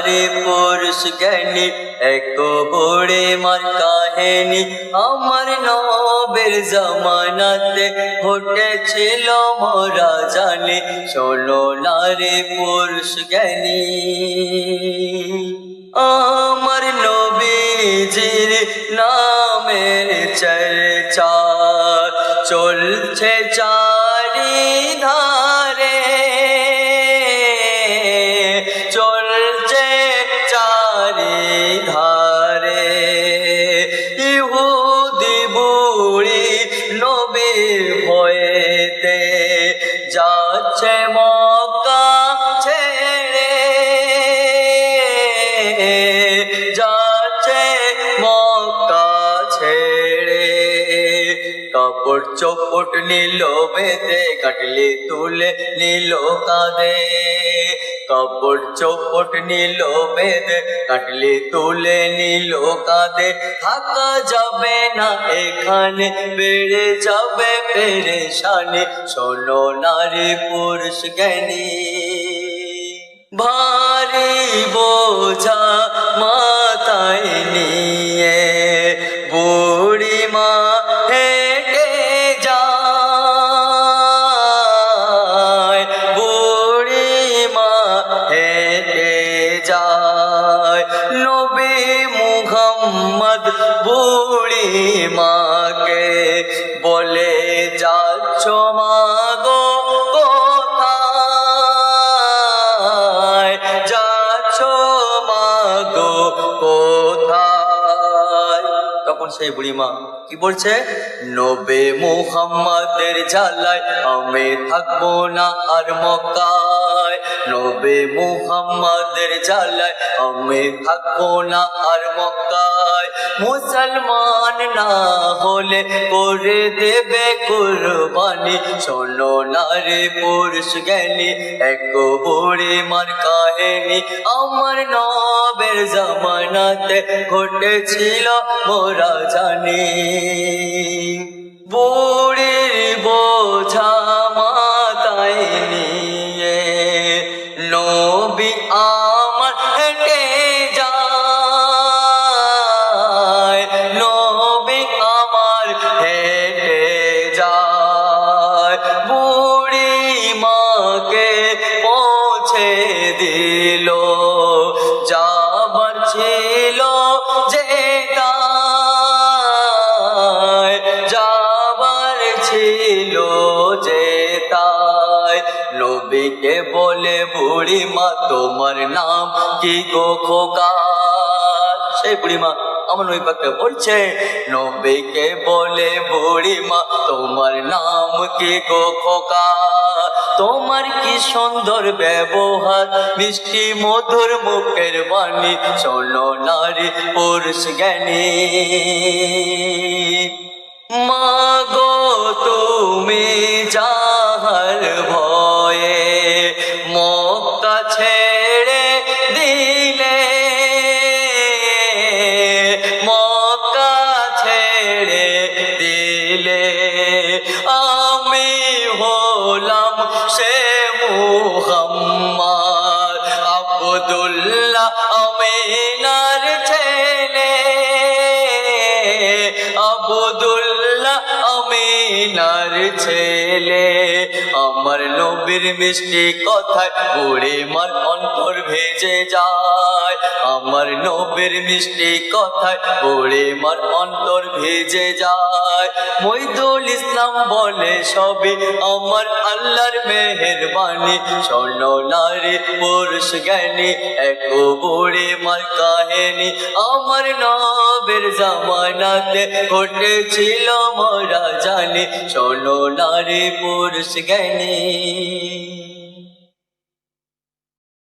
নারী পুরুষ জ্ঞানী এক বড়ে মার কাহিনী আমার নবের জামানাতে ঘটেছিল মোরা জানি শোনো নারী পুরুষ জ্ঞানী আমার নবীজির নামের চর্চা চলছে চারিধারে চলছে চারিধারে ইহুদি বুড়ি নবীর ভয়েতে যাচ্ছে মক্কা ছেড়ে যাচ্ছে মক্কা ছেড়ে কাপড় চোপট নিল বেঁধে কাটলি তুলে নিল কাঁধে কাপড় চোপট নিল বেঁধে কাটলি তুলে নিল কাঁধে থাকা যাবে না এখানে বেড়ে যাবে পেরেশানি শোনো নারী পুরুষ জ্ঞানী ভারী বোঝা মাথায় নিয়ে বুড়ি মা হেঁটে যায় বুড়ি মা হেঁটে যায় নবী মুহাম্মদ বুড়ি মাকে বলে যাচ্ছ মা গো কোথায় যাচ্ছ মা গো কোথায় তখন সেই বুড়ি মা কি বলছে নবী মুহাম্মদের জ্বালায় আমি থাকবো না আর মক্কায় নবী মুহাম্মদের জ্বালায় আমি থাকবো না আর মক্কায় মুসলমান না হলে করে দেবে কুরবানি শোনো নারী পুরুষ জ্ঞানী এক বুড়ি মার কাহিনী আমার নবের জামানাতে ঘটেছিল মোরা জানি বুড়ির বোঝা মাথায় নিয়ে নবী আমার হেঁটে যায় নবী আমার হেঁটে যায় বুড়ি মাকে পৌঁছে দিল যাবার ছিল যেটা যাবার ছিল যেতায় নবীকে বলে বুড়ি মা তোমার নাম কি গো খোকা সেই বুড়ি মা আমার নবী পাককে বলছে নবীকে বলে বুড়ি মা তোমার নাম কি গো খোকা তোমার কি সুন্দর ব্যবহার মিষ্টি মধুর মুখের বাণী শোনো নারী পুরুষ জ্ঞানী মাগো তুমি যাহার ভয়ে মক্কা ছেড়ে দিলে মক্কা ছেড়ে দিলে আমি হলাম সে মুহাম্মদ আব্দুল্লাহ আমিনার ছেলে আব্দুল্লাহ আমিনার ছেলে আমার নবীর মিষ্টি কথায় বুড়ি মার অন্তর ভেজে যায় আমার নবীর মিষ্টি কথায় বুড়ি মার অন্তর ভেজে যায় মইদুল ইসলাম বলে সবই আমার আল্লাহর মেহেরবানি শোনো নারী পুরুষ জ্ঞানী এক বুড়ি মার কাহিনী আমার নবের জামানাতে ঘটেছিল মোরা জানি শোনো নারী পুরুষ জ্ঞানী